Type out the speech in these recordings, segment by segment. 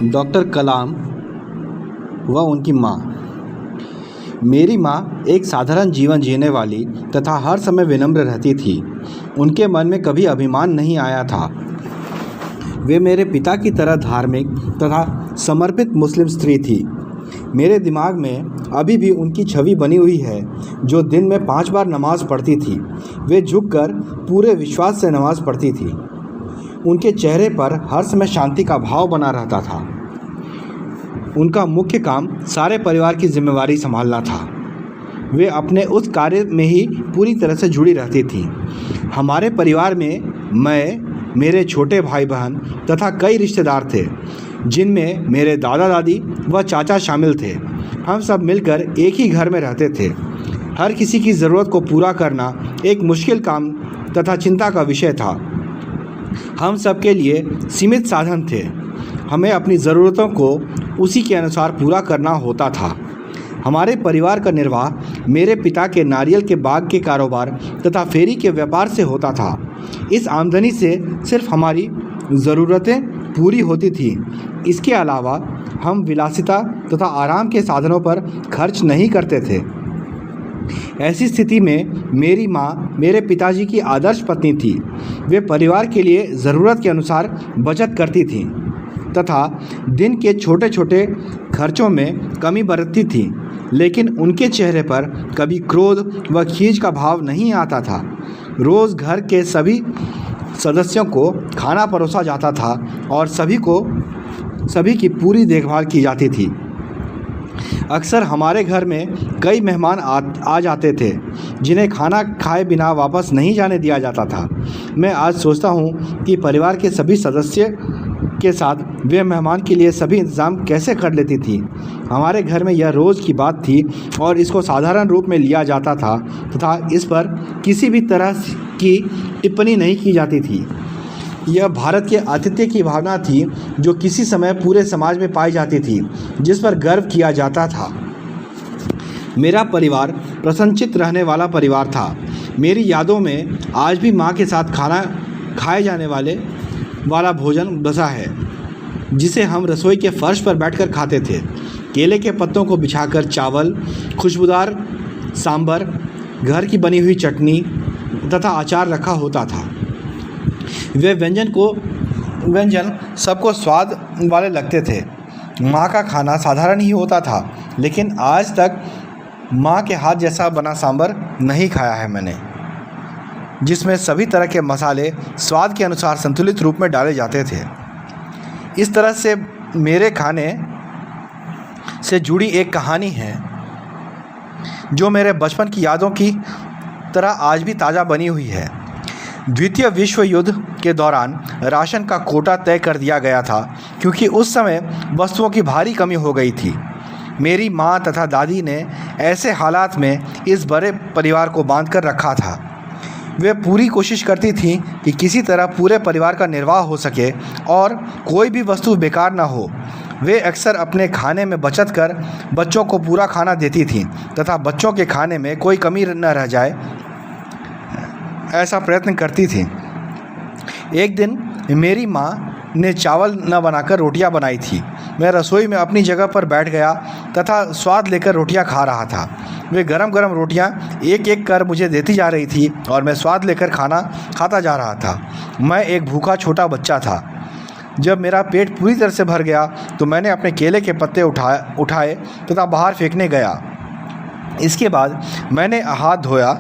Doctor कलाम व उनकी माँ। मेरी माँ एक साधारण जीवन जीने वाली तथा हर समय विनम्र रहती थी। उनके मन में कभी अभिमान नहीं आया था। वे मेरे पिता की तरह धार्मिक तथा समर्पित मुस्लिम स्त्री थी। मेरे दिमाग में अभी भी उनकी छवि बनी हुई है, जो दिन में 5 बार नमाज़ पढ़ती थी। वे झुककर पूरे विश्वास से नमाज़ पढ़ती थी। उनके चेहरे पर हर समय शांति का भाव बना रहता था। उनका मुख्य काम सारे परिवार की जिम्मेवारी संभालना था। वे अपने उस कार्य में ही पूरी तरह से जुड़ी रहती थीं। हमारे परिवार में मैं, मेरे छोटे भाई बहन तथा कई रिश्तेदार थे, जिनमें मेरे दादा दादी व चाचा शामिल थे। हम सब मिलकर एक ही घर में रहते थे। हर किसी की ज़रूरत को पूरा करना एक मुश्किल काम तथा चिंता का विषय था। हम सब के लिए सीमित साधन थे। हमें अपनी ज़रूरतों को उसी के अनुसार पूरा करना होता था। हमारे परिवार का निर्वाह मेरे पिता के नारियल के बाग के कारोबार तथा फेरी के व्यापार से होता था। इस आमदनी से सिर्फ हमारी ज़रूरतें पूरी होती थीं। इसके अलावा हम विलासिता तथा आराम के साधनों पर खर्च नहीं करते थे। ऐसी स्थिति में मेरी माँ मेरे पिताजी की आदर्श पत्नी थी। वे परिवार के लिए ज़रूरत के अनुसार बचत करती थीं तथा दिन के छोटे छोटे खर्चों में कमी बरतती थीं, लेकिन उनके चेहरे पर कभी क्रोध व खींच का भाव नहीं आता था। रोज़ घर के सभी सदस्यों को खाना परोसा जाता था और सभी की पूरी देखभाल की जाती थी। अक्सर हमारे घर में कई मेहमान आ जाते थे, जिन्हें खाना खाए बिना वापस नहीं जाने दिया जाता था। मैं आज सोचता हूँ कि परिवार के सभी सदस्य के साथ वे मेहमान के लिए सभी इंतज़ाम कैसे कर लेती थी। हमारे घर में यह रोज़ की बात थी और इसको साधारण रूप में लिया जाता था तथा इस पर किसी भी तरह की टिप्पणी नहीं की जाती थी। यह भारत के आतिथ्य की भावना थी, जो किसी समय पूरे समाज में पाई जाती थी, जिस पर गर्व किया जाता था। मेरा परिवार प्रसन्नचित्त रहने वाला परिवार था। मेरी यादों में आज भी माँ के साथ खाना खाए जाने वाला भोजन बसा है, जिसे हम रसोई के फर्श पर बैठकर खाते थे। केले के पत्तों को बिछाकर चावल, खुशबूदार सांभर, घर की बनी हुई चटनी तथा अचार रखा होता था। वे व्यंजन सबको स्वाद वाले लगते थे। माँ का खाना साधारण ही होता था, लेकिन आज तक माँ के हाथ जैसा बना सांभर नहीं खाया है मैंने, जिसमें सभी तरह के मसाले स्वाद के अनुसार संतुलित रूप में डाले जाते थे। इस तरह से मेरे खाने से जुड़ी एक कहानी है, जो मेरे बचपन की यादों की तरह आज भी ताज़ा बनी हुई है। द्वितीय विश्व युद्ध के दौरान राशन का कोटा तय कर दिया गया था, क्योंकि उस समय वस्तुओं की भारी कमी हो गई थी। मेरी माँ तथा दादी ने ऐसे हालात में इस बड़े परिवार को बांध कर रखा था। वे पूरी कोशिश करती थीं कि किसी तरह पूरे परिवार का निर्वाह हो सके और कोई भी वस्तु बेकार ना हो। वे अक्सर अपने खाने में बचत कर बच्चों को पूरा खाना देती थीं तथा बच्चों के खाने में कोई कमी न रह जाए, ऐसा प्रयत्न करती थी। एक दिन मेरी माँ ने चावल न बनाकर रोटियां बनाई थी। मैं रसोई में अपनी जगह पर बैठ गया तथा स्वाद लेकर रोटियां खा रहा था। वे गरम गरम रोटियां एक एक कर मुझे देती जा रही थी और मैं स्वाद लेकर खाना खाता जा रहा था। मैं एक भूखा छोटा बच्चा था। जब मेरा पेट पूरी तरह से भर गया तो मैंने अपने केले के पत्ते उठाए तथा बाहर फेंकने गया। इसके बाद मैंने हाथ धोया।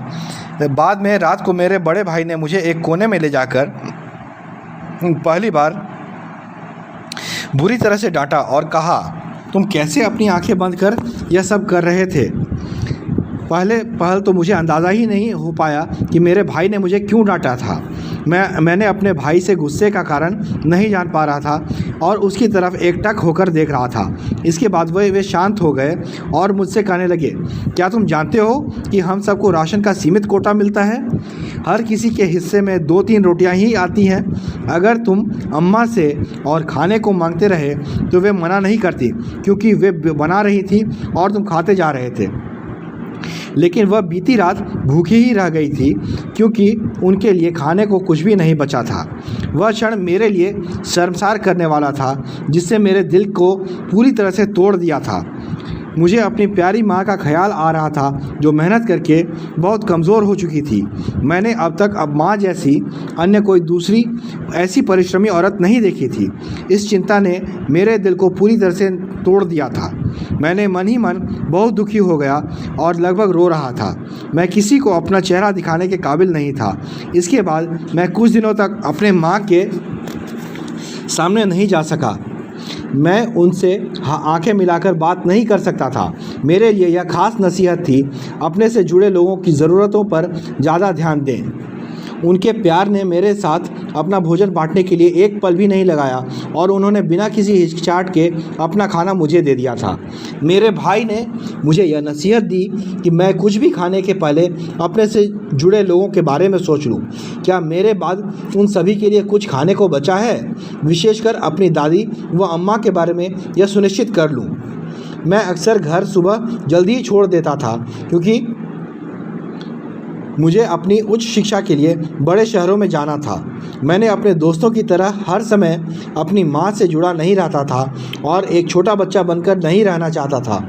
बाद में रात को मेरे बड़े भाई ने मुझे एक कोने में ले जाकर पहली बार बुरी तरह से डांटा और कहा, तुम कैसे अपनी आंखें बंद कर यह सब कर रहे थे। पहल तो मुझे अंदाज़ा ही नहीं हो पाया कि मेरे भाई ने मुझे क्यों डांटा था। मैंने अपने भाई से गुस्से का कारण नहीं जान पा रहा था और उसकी तरफ एकटक होकर देख रहा था। इसके बाद वे शांत हो गए और मुझसे कहने लगे, क्या तुम जानते हो कि हम सबको राशन का सीमित कोटा मिलता है? हर किसी के हिस्से में 2-3 रोटियां ही आती हैं। अगर तुम अम्मा से और खाने को मांगते रहे तो वे मना नहीं करती, क्योंकि वे बना रही थी और तुम खाते जा रहे थे। लेकिन वह बीती रात भूखी ही रह गई थी, क्योंकि उनके लिए खाने को कुछ भी नहीं बचा था। वह क्षण मेरे लिए शर्मसार करने वाला था, जिससे मेरे दिल को पूरी तरह से तोड़ दिया था। मुझे अपनी प्यारी माँ का ख्याल आ रहा था, जो मेहनत करके बहुत कमज़ोर हो चुकी थी। मैंने अब तक माँ जैसी अन्य कोई दूसरी ऐसी परिश्रमी औरत नहीं देखी थी। इस चिंता ने मेरे दिल को पूरी तरह से तोड़ दिया था। मैंने मन ही मन बहुत दुखी हो गया और लगभग रो रहा था। मैं किसी को अपना चेहरा दिखाने के काबिल नहीं था। इसके बाद मैं कुछ दिनों तक अपने माँ के सामने नहीं जा सका। मैं उनसे आंखें मिलाकर बात नहीं कर सकता था। मेरे लिए यह खास नसीहत थी, अपने से जुड़े लोगों की ज़रूरतों पर ज़्यादा ध्यान दें। उनके प्यार ने मेरे साथ अपना भोजन बांटने के लिए एक पल भी नहीं लगाया और उन्होंने बिना किसी हिचकिचाहट के अपना खाना मुझे दे दिया था। मेरे भाई ने मुझे यह नसीहत दी कि मैं कुछ भी खाने के पहले अपने से जुड़े लोगों के बारे में सोच लूं। क्या मेरे बाद उन सभी के लिए कुछ खाने को बचा है? विशेषकर अपनी दादी व अम्मा के बारे में यह सुनिश्चित कर लूं। मैं अक्सर घर सुबह जल्दी ही छोड़ देता था, क्योंकि मुझे अपनी उच्च शिक्षा के लिए बड़े शहरों में जाना था। मैंने अपने दोस्तों की तरह हर समय अपनी माँ से जुड़ा नहीं रहता था और एक छोटा बच्चा बनकर नहीं रहना चाहता था।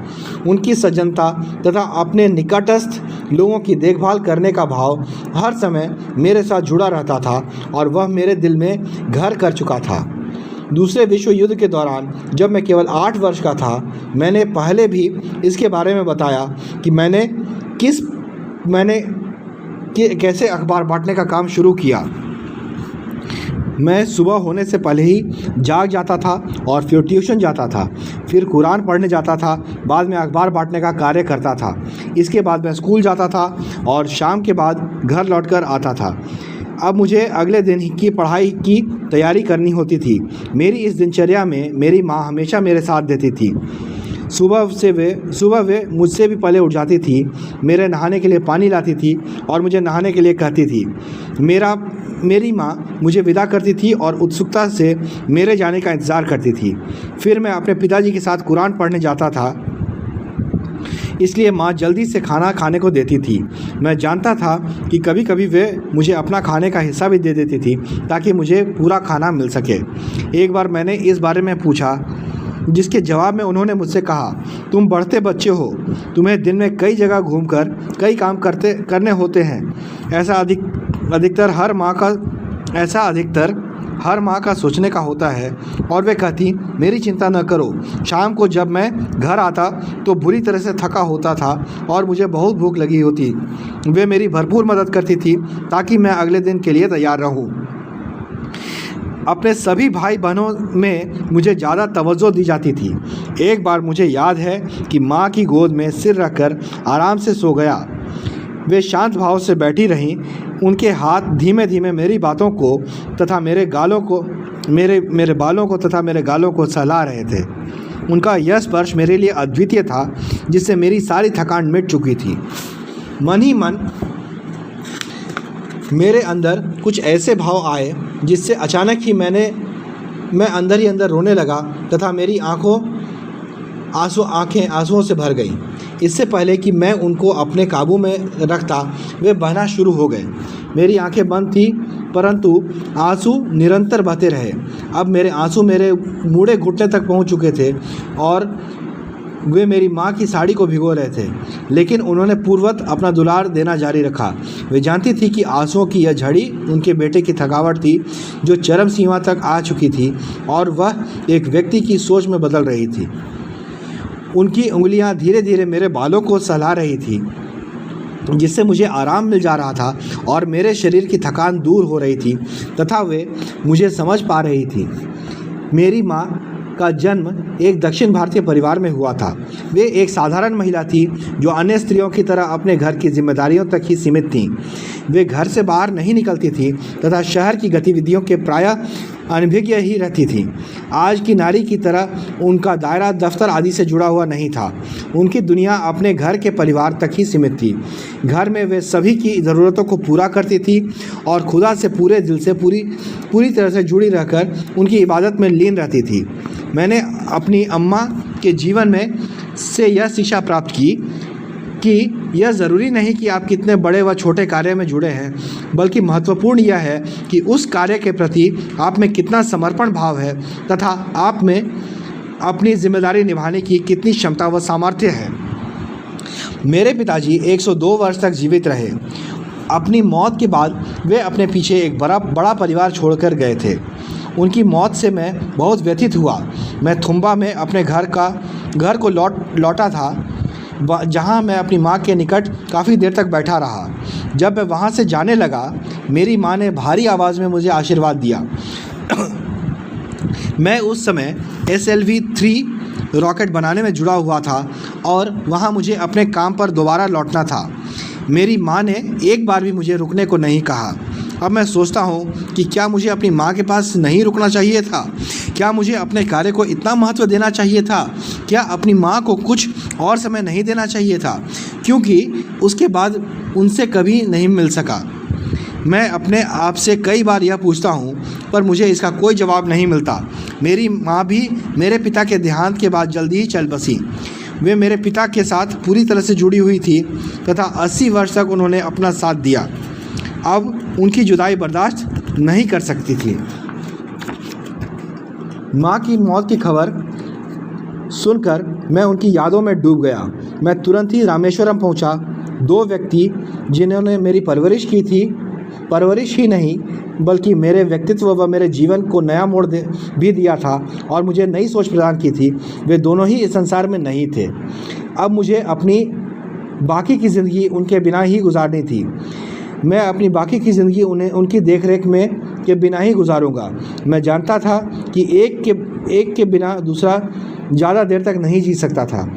उनकी सज्जनता तथा अपने निकटस्थ लोगों की देखभाल करने का भाव हर समय मेरे साथ जुड़ा रहता था और वह मेरे दिल में घर कर चुका था। दूसरे विश्व युद्ध के दौरान जब मैं केवल 8 वर्ष का था, मैंने पहले भी इसके बारे में बताया कि मैंने कैसे अखबार बांटने का काम शुरू किया। मैं सुबह होने से पहले ही जाग जाता था और फिर ट्यूशन जाता था, फिर कुरान पढ़ने जाता था, बाद में अखबार बांटने का कार्य करता था। इसके बाद मैं स्कूल जाता था और शाम के बाद घर लौटकर आता था। अब मुझे अगले दिन की पढ़ाई की तैयारी करनी होती थी। मेरी इस दिनचर्या में मेरी माँ हमेशा मेरे साथ देती थी। सुबह वे मुझसे भी पहले उठ जाती थी, मेरे नहाने के लिए पानी लाती थी और मुझे नहाने के लिए कहती थी। मेरी माँ मुझे विदा करती थी और उत्सुकता से मेरे जाने का इंतज़ार करती थी। फिर मैं अपने पिताजी के साथ कुरान पढ़ने जाता था, इसलिए माँ जल्दी से खाना खाने को देती थी। मैं जानता था कि कभी कभी वे मुझे अपना खाने का हिस्सा भी दे देती थी, ताकि मुझे पूरा खाना मिल सके। एक बार मैंने इस बारे में पूछा, जिसके जवाब में उन्होंने मुझसे कहा, तुम बढ़ते बच्चे हो, तुम्हें दिन में कई जगह घूमकर कई काम करने होते हैं। ऐसा अधिकतर हर माँ का सोचने का होता है। और वे कहती, मेरी चिंता न करो। शाम को जब मैं घर आता तो बुरी तरह से थका होता था और मुझे बहुत भूख लगी होती। वे मेरी भरपूर मदद करती थी ताकि मैं अगले दिन के लिए तैयार रहूं। अपने सभी भाई बहनों में मुझे ज़्यादा तवज्जो दी जाती थी। एक बार मुझे याद है कि माँ की गोद में सिर रखकर आराम से सो गया। वे शांत भाव से बैठी रहीं। उनके हाथ धीमे धीमे मेरी बातों को तथा मेरे बालों को सहला रहे थे। उनका यह स्पर्श मेरे लिए अद्वितीय था, जिससे मेरी सारी थकान मिट चुकी थी। मन ही मन मेरे अंदर कुछ ऐसे भाव आए, जिससे अचानक ही मैं अंदर ही अंदर रोने लगा तथा मेरी आंखें आंसुओं से भर गईं। इससे पहले कि मैं उनको अपने काबू में रखता, वे बहना शुरू हो गए। मेरी आंखें बंद थी, परंतु आंसू निरंतर बहते रहे। अब मेरे आंसू मेरे मूढ़े घुटने तक पहुंच चुके थे और वे मेरी माँ की साड़ी को भिगो रहे थे, लेकिन उन्होंने पूर्ववत अपना दुलार देना जारी रखा। वे जानती थी कि आंसुओं की यह झड़ी उनके बेटे की थकावट थी, जो चरम सीमा तक आ चुकी थी और वह एक व्यक्ति की सोच में बदल रही थी। उनकी उंगलियां धीरे धीरे मेरे बालों को सहला रही थी, जिससे मुझे आराम मिल जा रहा था और मेरे शरीर की थकान दूर हो रही थी तथा वे मुझे समझ पा रही थी। मेरी माँ का जन्म एक दक्षिण भारतीय परिवार में हुआ था। वे एक साधारण महिला थी, जो अन्य स्त्रियों की तरह अपने घर की जिम्मेदारियों तक ही सीमित थीं। वे घर से बाहर नहीं निकलती थी तथा शहर की गतिविधियों के प्रायः अनभिज्ञ ही रहती थी। आज की नारी की तरह उनका दायरा दफ्तर आदि से जुड़ा हुआ नहीं था। उनकी दुनिया अपने घर के परिवार तक ही सीमित थी। घर में वे सभी की ज़रूरतों को पूरा करती थी और खुदा से पूरे दिल से पूरी तरह से जुड़ी रहकर उनकी इबादत में लीन रहती थी। मैंने अपनी अम्मा के जीवन में से यह शिक्षा प्राप्त की कि यह ज़रूरी नहीं कि आप कितने बड़े व छोटे कार्य में जुड़े हैं, बल्कि महत्वपूर्ण यह है कि उस कार्य के प्रति आप में कितना समर्पण भाव है तथा आप में अपनी जिम्मेदारी निभाने की कितनी क्षमता व सामर्थ्य है। मेरे पिताजी 102 वर्ष तक जीवित रहे। अपनी मौत के बाद वे अपने पीछे एक बड़ा परिवार छोड़कर गए थे। उनकी मौत से मैं बहुत व्यथित हुआ। मैं थुम्बा में अपने घर को लौटा था, जहां मैं अपनी मां के निकट काफ़ी देर तक बैठा रहा। जब मैं वहां से जाने लगा, मेरी मां ने भारी आवाज़ में मुझे आशीर्वाद दिया। मैं उस समय SLV-3 रॉकेट बनाने में जुड़ा हुआ था और वहां मुझे अपने काम पर दोबारा लौटना था। मेरी मां ने एक बार भी मुझे रुकने को नहीं कहा। अब मैं सोचता हूँ कि क्या मुझे अपनी माँ के पास नहीं रुकना चाहिए था? क्या मुझे अपने कार्य को इतना महत्व देना चाहिए था? क्या अपनी माँ को कुछ और समय नहीं देना चाहिए था, क्योंकि उसके बाद उनसे कभी नहीं मिल सका? मैं अपने आप से कई बार यह पूछता हूँ, पर मुझे इसका कोई जवाब नहीं मिलता। मेरी माँ भी मेरे पिता के देहांत के बाद जल्दी ही चल बसी। वे मेरे पिता के साथ पूरी तरह से जुड़ी हुई थी तथा 80 वर्ष तक उन्होंने अपना साथ दिया। अब उनकी जुदाई बर्दाश्त नहीं कर सकती थी। माँ की मौत की खबर सुनकर मैं उनकी यादों में डूब गया। मैं तुरंत ही रामेश्वरम पहुँचा। 2 व्यक्ति जिन्होंने मेरी परवरिश की थी, परवरिश ही नहीं बल्कि मेरे व्यक्तित्व व मेरे जीवन को नया मोड़ भी दिया था और मुझे नई सोच प्रदान की थी, वे दोनों ही इस संसार में नहीं थे। अब मुझे अपनी बाकी की ज़िंदगी उनके बिना ही गुजारनी थी। मैं अपनी बाकी की ज़िंदगी उनकी देखरेख में के बिना ही गुजारूंगा। मैं जानता था कि एक के बिना दूसरा ज़्यादा देर तक नहीं जी सकता था।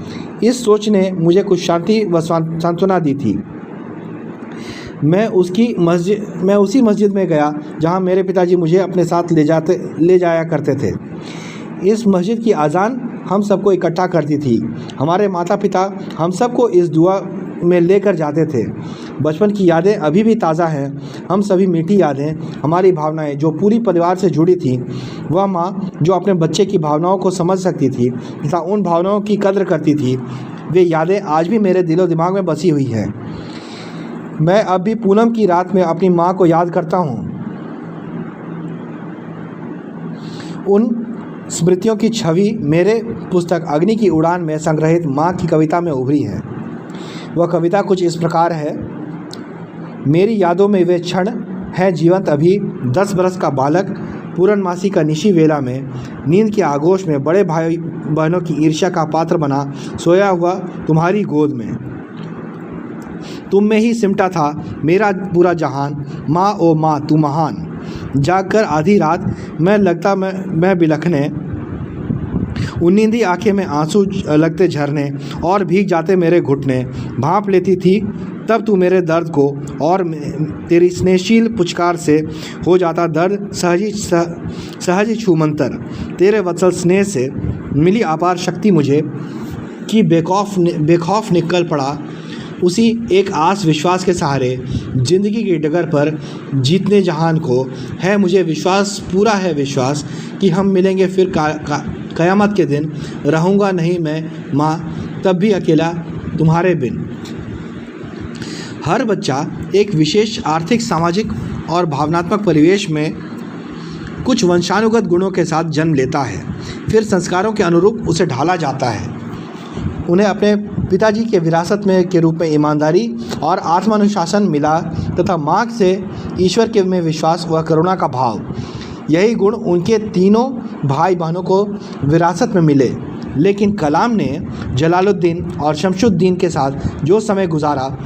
इस सोच ने मुझे कुछ शांति व सांत्वना दी थी। मैं उसी मस्जिद में गया जहां मेरे पिताजी मुझे अपने साथ ले जाया करते थे। इस मस्जिद की अजान हम सबको इकट्ठा करती थी। हमारे माता पिता हम सबको इस दुआ में लेकर जाते थे। बचपन की यादें अभी भी ताज़ा हैं। हम सभी मीठी यादें, हमारी भावनाएं जो पूरी परिवार से जुड़ी थी, वह माँ जो अपने बच्चे की भावनाओं को समझ सकती थी तथा उन भावनाओं की कद्र करती थी, वे यादें आज भी मेरे दिलो दिमाग में बसी हुई हैं। मैं अब भी पूनम की रात में अपनी माँ को याद करता हूँ। उन स्मृतियों की छवि मेरे पुस्तक अग्नि की उड़ान में संग्रहित माँ की कविता में उभरी है। वह कविता कुछ इस प्रकार है। मेरी यादों में वे क्षण है जीवंत अभी, 10 बरस का बालक पूर्णमासी का निशी वेला में, नींद के आगोश में बड़े भाई बहनों की ईर्ष्या का पात्र बना सोया हुआ तुम्हारी गोद में। तुम में ही सिमटा था मेरा पूरा जहान, माँ ओ माँ तू महान। जागकर आधी रात मैं बिलखने, उन्नींदी आंखें में आंसू लगते झरने और भीग जाते मेरे घुटने। भांप लेती थी तब तू मेरे दर्द को और तेरी स्नेहशील पुचकार से हो जाता दर्द सहज छूमंतर। तेरे वत्सल स्नेह से मिली अपार शक्ति मुझे कि बेखौफ निकल पड़ा उसी एक आस विश्वास के सहारे जिंदगी की डगर पर जीतने जहान को। है मुझे विश्वास, पूरा है विश्वास कि हम मिलेंगे फिर क़यामत के दिन। रहूँगा नहीं मैं माँ तब भी अकेला तुम्हारे बिन। हर बच्चा एक विशेष आर्थिक, सामाजिक और भावनात्मक परिवेश में कुछ वंशानुगत गुणों के साथ जन्म लेता है, फिर संस्कारों के अनुरूप उसे ढाला जाता है। उन्हें अपने पिताजी के विरासत में के रूप में ईमानदारी और आत्मानुशासन मिला तथा माँ से ईश्वर के में विश्वास व करुणा का भाव। यही गुण उनके तीनों भाई बहनों को विरासत में मिले। लेकिन कलाम ने जलालुद्दीन और शमशुद्दीन के साथ जो समय गुजारा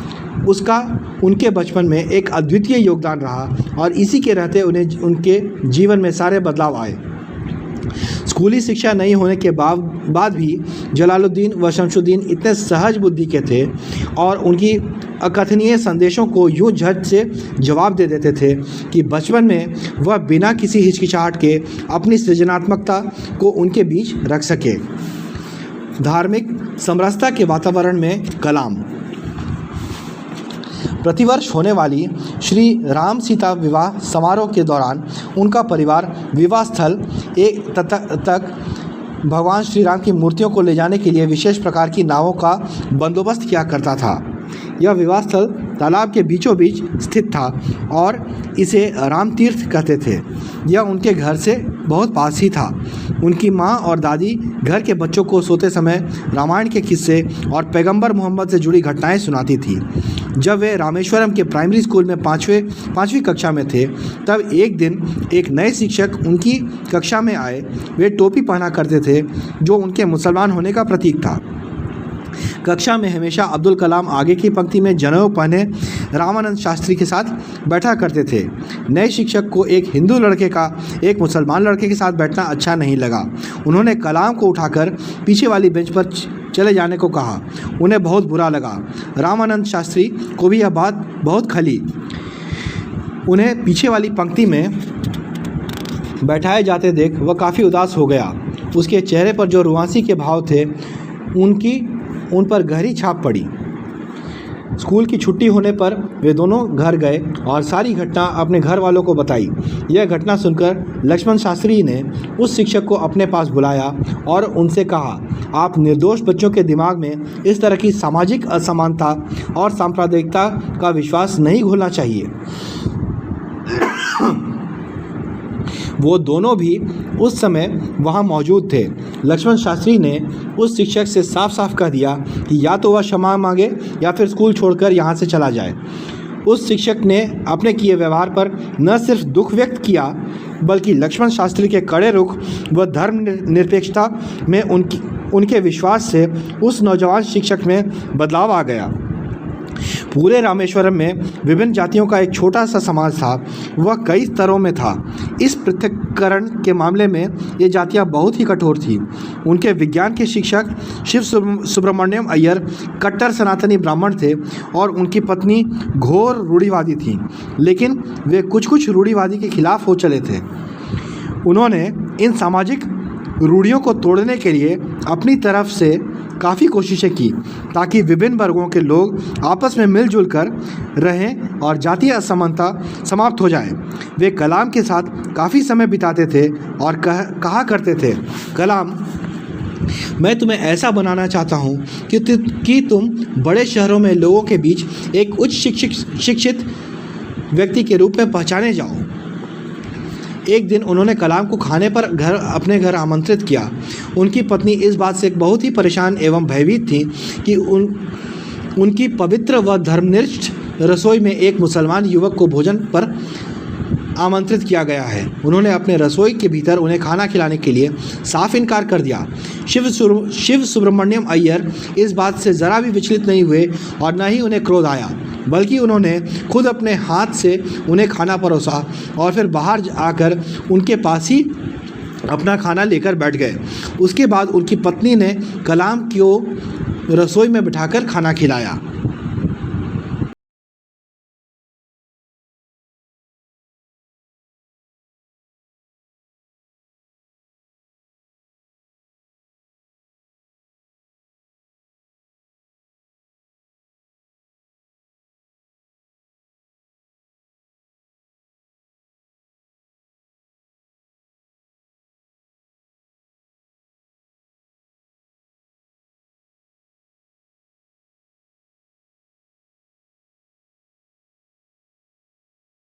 उसका उनके बचपन में एक अद्वितीय योगदान रहा और इसी के रहते उन्हें उनके जीवन में सारे बदलाव आए। स्कूली शिक्षा नहीं होने के बाद भी जलालुद्दीन व शमशुद्दीन इतने सहज बुद्धि के थे और उनकी अकथनीय संदेशों को यूं झट से जवाब दे देते थे कि बचपन में वह बिना किसी हिचकिचाहट के अपनी सृजनात्मकता को उनके बीच रख सके। धार्मिक समरसता के वातावरण में कलाम। प्रतिवर्ष होने वाली श्री राम सीता विवाह समारोह के दौरान उनका परिवार विवाह स्थल तक भगवान श्री राम की मूर्तियों को ले जाने के लिए विशेष प्रकार की नावों का बंदोबस्त किया करता था। यह विवाह स्थल तालाब के बीचों बीच स्थित था और इसे राम तीर्थ कहते थे। यह उनके घर से बहुत पास ही था। उनकी माँ और दादी घर के बच्चों को सोते समय रामायण के किस्से और पैगंबर मोहम्मद से जुड़ी घटनाएं सुनाती थी। जब वे रामेश्वरम के प्राइमरी स्कूल में पाँचवीं कक्षा में थे, तब एक दिन एक नए शिक्षक उनकी कक्षा में आए। वे टोपी पहना करते थे, जो उनके मुसलमान होने का प्रतीक था। कक्षा में हमेशा अब्दुल कलाम आगे की पंक्ति में जनेऊ पहने रामानंद शास्त्री के साथ बैठा करते थे। नए शिक्षक को एक हिंदू लड़के का एक मुसलमान लड़के के साथ बैठना अच्छा नहीं लगा। उन्होंने कलाम को उठाकर पीछे वाली बेंच पर चले जाने को कहा। उन्हें बहुत बुरा लगा। रामानंद शास्त्री को भी यह बात बहुत खली। उन्हें पीछे वाली पंक्ति में बैठाए जाते देख वह काफ़ी उदास हो गया। उसके चेहरे पर जो रुआंसी के भाव थे, उन पर गहरी छाप पड़ी। स्कूल की छुट्टी होने पर वे दोनों घर गए और सारी घटना अपने घर वालों को बताई। यह घटना सुनकर लक्ष्मण शास्त्री ने उस शिक्षक को अपने पास बुलाया और उनसे कहा, आप निर्दोष बच्चों के दिमाग में इस तरह की सामाजिक असमानता और सांप्रदायिकता का विश्वास नहीं घोलना चाहिए। वो दोनों भी उस समय वहाँ मौजूद थे। लक्ष्मण शास्त्री ने उस शिक्षक से साफ साफ कह दिया कि या तो वह क्षमा मांगे या फिर स्कूल छोड़कर यहाँ से चला जाए। उस शिक्षक ने अपने किए व्यवहार पर न सिर्फ दुख व्यक्त किया, बल्कि लक्ष्मण शास्त्री के कड़े रुख व धर्म निरपेक्षता में उनके विश्वास से उस नौजवान शिक्षक में बदलाव आ गया। पूरे रामेश्वरम में विभिन्न जातियों का एक छोटा सा समाज था। वह कई स्तरों में था। इस पृथक्करण के मामले में ये जातियां बहुत ही कठोर थीं। उनके विज्ञान के शिक्षक शिव सुब्रमण्यम अय्यर कट्टर सनातनी ब्राह्मण थे और उनकी पत्नी घोर रूढ़िवादी थी, लेकिन वे कुछ रूढ़िवादी के खिलाफ हो चले थे। उन्होंने इन सामाजिक रूढ़ियों को तोड़ने के लिए अपनी तरफ से काफ़ी कोशिशें की ताकि विभिन्न वर्गों के लोग आपस में मिलजुल कर रहें और जातीय असमानता समाप्त हो जाए। वे कलाम के साथ काफ़ी समय बिताते थे और कहा करते थे, कलाम, मैं तुम्हें ऐसा बनाना चाहता हूँ कि तुम बड़े शहरों में लोगों के बीच एक उच्च शिक्षित व्यक्ति के रूप में पहचाने जाओ। एक दिन उन्होंने कलाम को खाने पर अपने घर आमंत्रित किया। उनकी पत्नी इस बात से बहुत ही परेशान एवं भयभीत थी कि उनकी पवित्र व धर्मनिष्ठ रसोई में एक मुसलमान युवक को भोजन पर आमंत्रित किया गया है। उन्होंने अपने रसोई के भीतर उन्हें खाना खिलाने के लिए साफ इनकार कर दिया। शिव सुब्रमण्यम अय्यर इस बात से ज़रा भी विचलित नहीं हुए और न ही उन्हें क्रोध आया, बल्कि उन्होंने खुद अपने हाथ से उन्हें खाना परोसा और फिर बाहर आकर उनके पास ही अपना खाना लेकर बैठ गए। उसके बाद उनकी पत्नी ने कलाम को रसोई में बिठाकर खाना खिलाया।